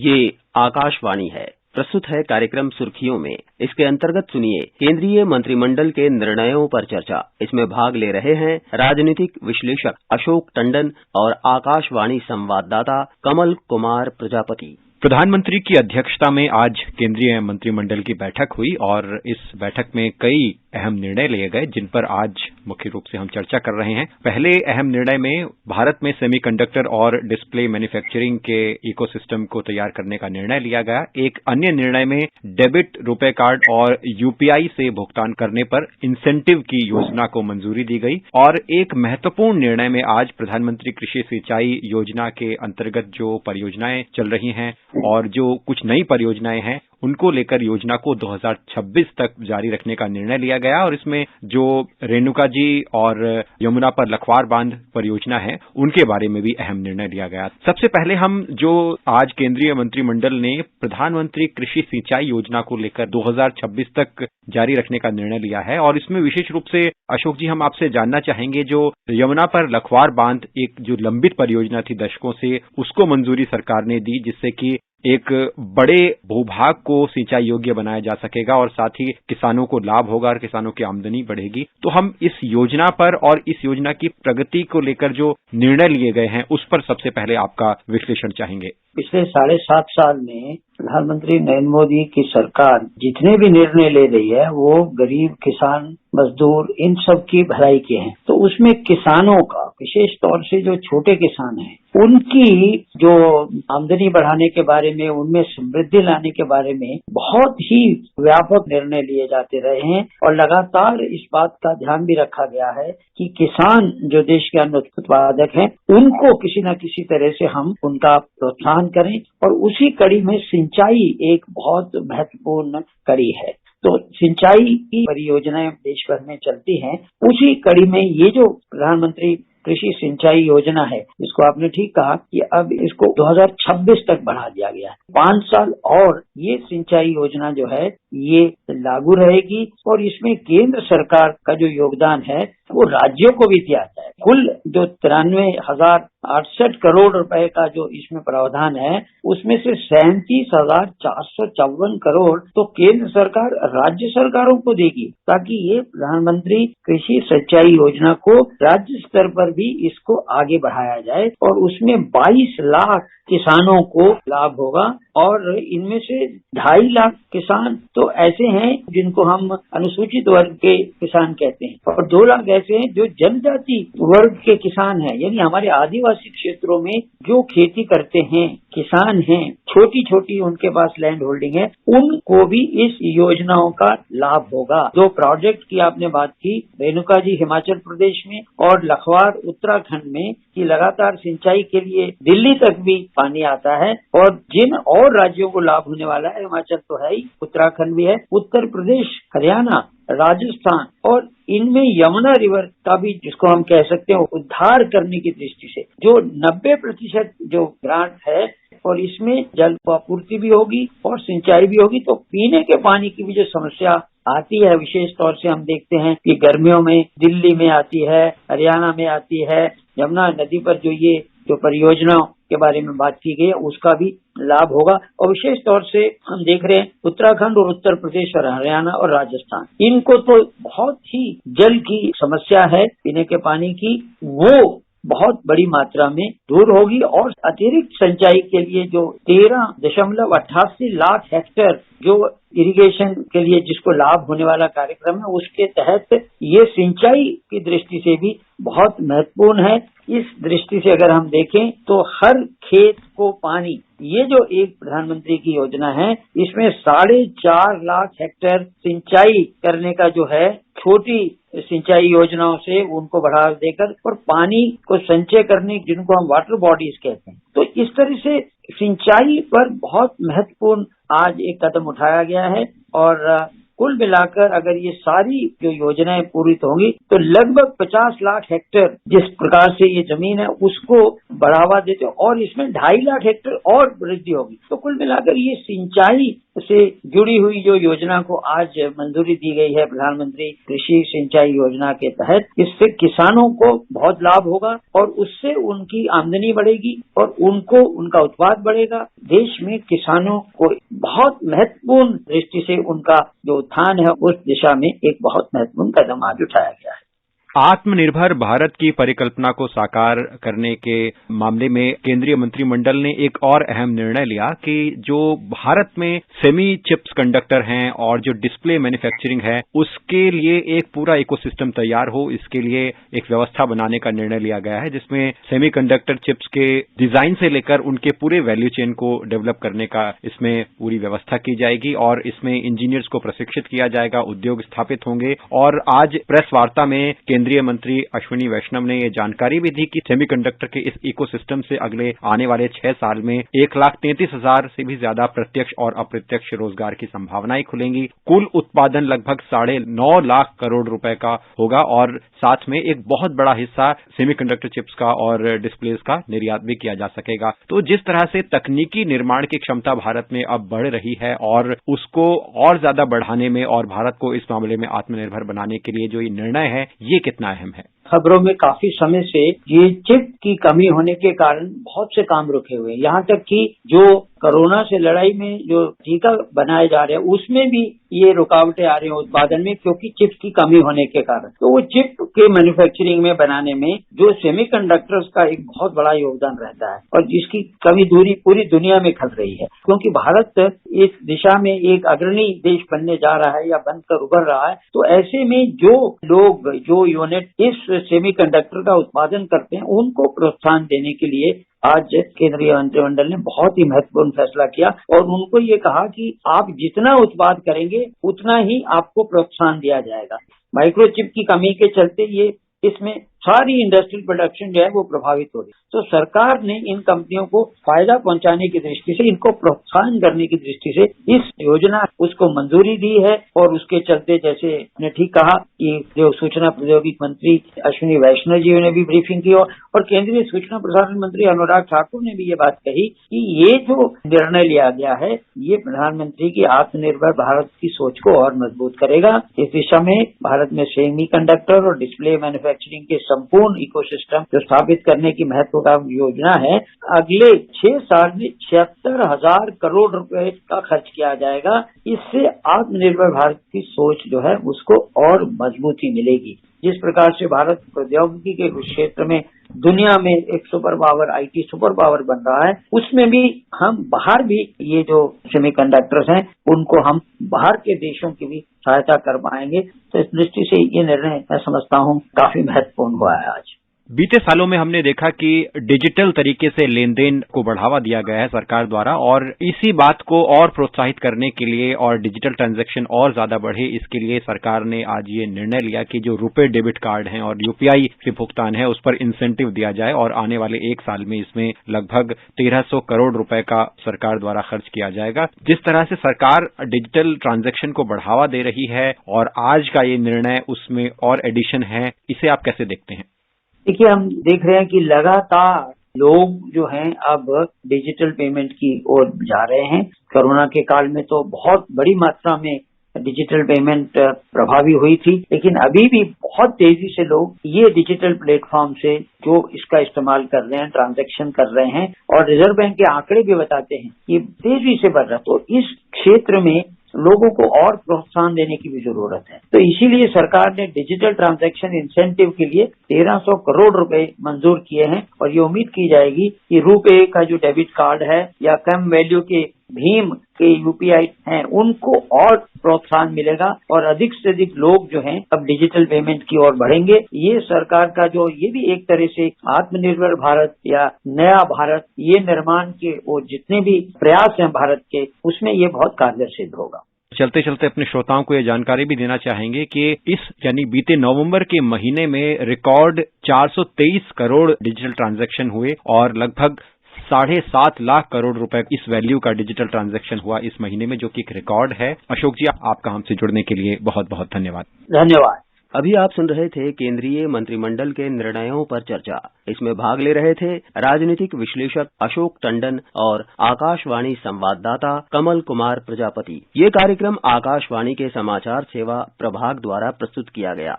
ये आकाशवाणी है। प्रस्तुत है कार्यक्रम सुर्खियों में। इसके अंतर्गत सुनिए केंद्रीय मंत्रिमंडल के निर्णयों पर चर्चा। इसमें भाग ले रहे हैं राजनीतिक विश्लेषक अशोक टंडन और आकाशवाणी संवाददाता कमल कुमार प्रजापति। प्रधानमंत्री की अध्यक्षता में आज केंद्रीय मंत्रिमंडल की बैठक हुई और इस बैठक में कई अहम निर्णय लिए गए जिन पर आज मुख्य रूप से हम चर्चा कर रहे हैं। पहले अहम निर्णय में भारत में सेमीकंडक्टर और डिस्प्ले मैन्युफैक्चरिंग के इकोसिस्टम को तैयार करने का निर्णय लिया गया। एक अन्य निर्णय में डेबिट, रुपे कार्ड और यूपीआई से भुगतान करने पर इंसेंटिव की योजना को मंजूरी दी गई। और एक महत्वपूर्ण निर्णय में आज प्रधानमंत्री कृषि सिंचाई योजना के अंतर्गत जो परियोजनाएं चल रही हैं और जो कुछ नई परियोजनाएं हैं उनको लेकर योजना को 2026 तक जारी रखने का निर्णय लिया गया। और इसमें जो रेणुका जी और यमुना पर लखवार बांध परियोजना है उनके बारे में भी अहम निर्णय लिया गया। सबसे पहले हम जो आज केंद्रीय मंत्रिमंडल ने प्रधानमंत्री कृषि सिंचाई योजना को लेकर 2026 तक जारी रखने का निर्णय लिया है और इसमें विशेष रूप से अशोक जी हम आपसे जानना चाहेंगे जो यमुना पर लखवार बांध एक जो लंबित परियोजना थी दशकों से, उसको मंजूरी सरकार ने दी जिससे कि एक बड़े भूभाग को सिंचाई योग्य बनाया जा सकेगा और साथ ही किसानों को लाभ होगा और किसानों की आमदनी बढ़ेगी। तो हम इस योजना पर और इस योजना की प्रगति को लेकर जो निर्णय लिए गए हैं उस पर सबसे पहले आपका विश्लेषण चाहेंगे। पिछले 7.5 साल में प्रधानमंत्री नरेंद्र मोदी की सरकार जितने भी निर्णय ले रही है वो गरीब, किसान, मजदूर इन सब की भलाई के हैं। तो उसमें किसानों का, विशेष तौर से जो छोटे किसान हैं, उनकी जो आमदनी बढ़ाने के बारे में, उनमें समृद्धि लाने के बारे में बहुत ही व्यापक निर्णय लिए जाते रहे हैं। और लगातार इस बात का ध्यान भी रखा गया है कि किसान जो देश के अन्न उत्पादक हैं उनको किसी न किसी तरह से हम उनका प्रोत्साहन करें। और उसी कड़ी में सिंचाई एक बहुत महत्वपूर्ण कड़ी है। तो सिंचाई की परियोजनाएं देश भर में चलती हैं। उसी कड़ी में ये जो प्रधानमंत्री कृषि सिंचाई योजना है, इसको आपने ठीक कहा कि अब इसको 2026 तक बढ़ा दिया गया है। 5 साल और ये सिंचाई योजना जो है ये लागू रहेगी और इसमें केंद्र सरकार का जो योगदान है वो राज्यों को भी दिया जाए। कुल जो 93,068 करोड़ रुपए का जो इसमें प्रावधान है उसमें से 37,454 करोड़ तो केंद्र सरकार राज्य सरकारों को देगी ताकि ये प्रधानमंत्री कृषि सिंचाई योजना को राज्य स्तर पर भी इसको आगे बढ़ाया जाए। और उसमें 22 लाख किसानों को लाभ होगा और इनमें से 2.5 लाख किसान तो ऐसे हैं जिनको हम अनुसूचित वर्ग के किसान कहते हैं और 2 लाख ऐसे हैं जो जनजाति वर्ग के किसान हैं, यानी हमारे आदिवासी क्षेत्रों में जो खेती करते हैं, किसान हैं, छोटी छोटी उनके पास लैंड होल्डिंग है, उनको भी इस योजनाओं का लाभ होगा। 2 प्रोजेक्ट की आपने बात की, रेणुका जी हिमाचल प्रदेश में और लखवार उत्तराखंड में, कि लगातार सिंचाई के लिए दिल्ली तक भी पानी आता है। और जिन और राज्यों को लाभ होने वाला है, हिमाचल तो है ही, उत्तराखंड भी है, उत्तर प्रदेश, हरियाणा, राजस्थान और इनमें यमुना रिवर का भी, जिसको हम कह सकते हैं उद्धार करने की दृष्टि से जो 90% जो ग्रांट है और इसमें जल आपूर्ति भी होगी और सिंचाई भी होगी। तो पीने के पानी की भी जो समस्या आती है, विशेष तौर से हम देखते हैं कि गर्मियों में दिल्ली में आती है, हरियाणा में आती है, यमुना नदी पर जो परियोजनाओं के बारे में बात की गई है उसका भी लाभ होगा। और विशेष तौर से हम देख रहे हैं उत्तराखंड और उत्तर प्रदेश और हरियाणा और राजस्थान, इनको तो बहुत ही जल की समस्या है, पीने के पानी की, वो बहुत बड़ी मात्रा में दूर होगी। और अतिरिक्त सिंचाई के लिए जो 13.88 लाख हेक्टेयर जो इरिगेशन के लिए जिसको लाभ होने वाला कार्यक्रम है, उसके तहत ये सिंचाई की दृष्टि से भी बहुत महत्वपूर्ण है। इस दृष्टि से अगर हम देखें तो हर खेत को पानी, ये जो एक प्रधानमंत्री की योजना है, इसमें 4.5 लाख हेक्टेयर सिंचाई करने का जो है, छोटी सिंचाई योजनाओं से उनको बढ़ावा देकर और पानी को संचय करने, जिनको हम वाटर बॉडीज कहते हैं। तो इस तरह से सिंचाई पर बहुत महत्वपूर्ण आज एक कदम उठाया गया है और कुल मिलाकर अगर ये सारी जो योजनाएं पूरी होंगी तो लगभग 50 लाख हेक्टेयर जिस प्रकार से ये जमीन है उसको बढ़ावा देते और इसमें 2.5 लाख हेक्टेयर और वृद्धि होगी। तो कुल मिलाकर ये सिंचाई से जुड़ी हुई जो योजना को आज मंजूरी दी गई है प्रधानमंत्री कृषि सिंचाई योजना के तहत, इससे किसानों को बहुत लाभ होगा और उससे उनकी आमदनी बढ़ेगी और उनको उनका उत्पाद बढ़ेगा। देश में किसानों को बहुत महत्वपूर्ण दृष्टि से उनका जो उत्थान है उस दिशा में एक बहुत महत्वपूर्ण कदम आज उठाया गया है। आत्मनिर्भर भारत की परिकल्पना को साकार करने के मामले में केंद्रीय मंत्रिमंडल ने एक और अहम निर्णय लिया कि जो भारत में सेमी चिप्स कंडक्टर हैं और जो डिस्प्ले मैन्युफैक्चरिंग है उसके लिए एक पूरा इकोसिस्टम तैयार हो, इसके लिए एक व्यवस्था बनाने का निर्णय लिया गया है जिसमें सेमीकंडक्टर चिप्स के डिजाइन से लेकर उनके पूरे वैल्यू चेन को डेवलप करने का इसमें पूरी व्यवस्था की जाएगी और इसमें इंजीनियर्स को प्रशिक्षित किया जाएगा, उद्योग स्थापित होंगे। और आज प्रेस वार्ता में केंद्रीय मंत्री अश्विनी वैष्णव ने ये जानकारी भी दी कि सेमीकंडक्टर के इस इकोसिस्टम से अगले आने वाले 6 साल में 1,33,000 से भी ज्यादा प्रत्यक्ष और अप्रत्यक्ष रोजगार की संभावनाएं खुलेंगी। कुल उत्पादन लगभग 9.5 लाख करोड़ रुपए का होगा और साथ में एक बहुत बड़ा हिस्सा सेमीकंडक्टर चिप्स का और डिस्प्लेज का निर्यात भी किया जा सकेगा। तो जिस तरह से तकनीकी निर्माण की क्षमता भारत में अब बढ़ रही है और उसको और ज्यादा बढ़ाने में और भारत को इस मामले में आत्मनिर्भर बनाने के लिए जो ये निर्णय है ये कितना अहम है? खबरों में काफी समय से ये चिप की कमी होने के कारण बहुत से काम रुके हुए हैं। यहाँ तक कि जो कोरोना से लड़ाई में जो टीका बनाए जा रहे हैं उसमें भी ये रुकावटें आ रही हैं उत्पादन में क्योंकि चिप की कमी होने के कारण। तो वो चिप के मैन्युफैक्चरिंग में बनाने में जो सेमीकंडक्टर्स का एक बहुत बड़ा योगदान रहता है और जिसकी कमी दूरी पूरी दुनिया में खल रही है क्योंकि भारत इस दिशा में एक अग्रणी देश बनने जा रहा है या बनकर उभर रहा है। तो ऐसे में जो लोग जो यूनिट इस सेमीकंडक्टर का उत्पादन करते हैं उनको प्रोत्साहन देने के लिए आज केंद्रीय मंत्रिमंडल ने बहुत ही महत्वपूर्ण फैसला किया और उनको ये कहा कि आप जितना उत्पाद करेंगे उतना ही आपको प्रोत्साहन दिया जाएगा। माइक्रोचिप की कमी के चलते ये इसमें सारी इंडस्ट्रियल प्रोडक्शन जो है वो प्रभावित हो रही है। तो सरकार ने इन कंपनियों को फायदा पहुंचाने की दृष्टि से इनको प्रोत्साहन करने की दृष्टि से इस योजना उसको मंजूरी दी है और उसके चलते जैसे ने ठीक कहा कि जो सूचना प्रौद्योगिकी मंत्री अश्विनी वैष्णव जी ने भी ब्रीफिंग की और केंद्रीय सूचना प्रसारण मंत्री अनुराग ठाकुर ने भी ये बात कही कि ये जो निर्णय लिया गया है ये प्रधानमंत्री की आत्मनिर्भर भारत की सोच को और मजबूत करेगा। इस दिशा में भारत में सेमीकंडक्टर और डिस्प्ले मैन्युफैक्चरिंग के संपूर्ण इकोसिस्टम जो स्थापित करने की महत्वपूर्ण योजना है अगले 6 साल में 76,000 करोड़ रुपए का खर्च किया जाएगा। इससे आत्मनिर्भर भारत की सोच जो है उसको और मजबूती मिलेगी। जिस प्रकार से भारत प्रौद्योगिकी के क्षेत्र में दुनिया में एक super power IT super power बन रहा है उसमें भी हम बाहर भी ये जो सेमीकंडक्टर्स हैं उनको हम बाहर के देशों की भी सहायता कर पाएंगे। तो इस दृष्टि से ये निर्णय मैं समझता हूँ काफी महत्वपूर्ण हुआ है। आज बीते सालों में हमने देखा कि डिजिटल तरीके से लेन देन को बढ़ावा दिया गया है सरकार द्वारा और इसी बात को और प्रोत्साहित करने के लिए और डिजिटल ट्रांजैक्शन और ज्यादा बढ़े इसके लिए सरकार ने आज ये निर्णय लिया कि जो रुपे डेबिट कार्ड हैं और यूपीआई से भुगतान है उस पर इंसेंटिव दिया जाए और आने वाले 1 साल में इसमें लगभग 1,300 करोड़ रुपए का सरकार द्वारा खर्च किया जाएगा। जिस तरह से सरकार डिजिटल ट्रांजैक्शन को बढ़ावा दे रही है और आज का ये निर्णय उसमें और एडिशन है, इसे आप कैसे देखते हैं? देखिए हम देख रहे हैं कि लगातार लोग जो हैं अब डिजिटल पेमेंट की ओर जा रहे हैं। कोरोना के काल में तो बहुत बड़ी मात्रा में डिजिटल पेमेंट प्रभावी हुई थी लेकिन अभी भी बहुत तेजी से लोग ये डिजिटल प्लेटफॉर्म से जो इसका इस्तेमाल कर रहे हैं ट्रांजैक्शन कर रहे हैं और रिजर्व बैंक के आंकड़े भी बताते हैं कि तेजी से बढ़ रहा है। तो इस क्षेत्र में लोगों को और प्रोत्साहन देने की भी जरूरत है। तो इसीलिए सरकार ने डिजिटल ट्रांजैक्शन इंसेंटिव के लिए 1,300 करोड़ रुपए मंजूर किए हैं और ये उम्मीद की जाएगी कि रुपे का जो डेबिट कार्ड है या कम वैल्यू के भीम के यूपीआई हैं उनको और प्रोत्साहन मिलेगा और अधिक से अधिक लोग जो हैं अब डिजिटल पेमेंट की ओर बढ़ेंगे। ये सरकार का जो ये भी एक तरह से आत्मनिर्भर भारत या नया भारत ये निर्माण के वो जितने भी प्रयास हैं भारत के उसमें ये बहुत कारगर सिद्ध होगा। चलते चलते अपने श्रोताओं को ये जानकारी भी देना चाहेंगे कि इस यानी बीते नवंबर के महीने में रिकॉर्ड 423 करोड़ डिजिटल ट्रांजैक्शन हुए और लगभग 7.5 लाख करोड़ रुपए इस वैल्यू का डिजिटल ट्रांजैक्शन हुआ इस महीने में, जो कि एक रिकॉर्ड है। अशोक जी, आपका हमसे जुड़ने के लिए बहुत बहुत धन्यवाद। धन्यवाद। अभी आप सुन रहे थे केंद्रीय मंत्रिमंडल के निर्णयों पर चर्चा। इसमें भाग ले रहे थे राजनीतिक विश्लेषक अशोक टंडन और आकाशवाणी संवाददाता कमल कुमार प्रजापति। ये कार्यक्रम आकाशवाणी के समाचार सेवा प्रभाग द्वारा प्रस्तुत किया गया।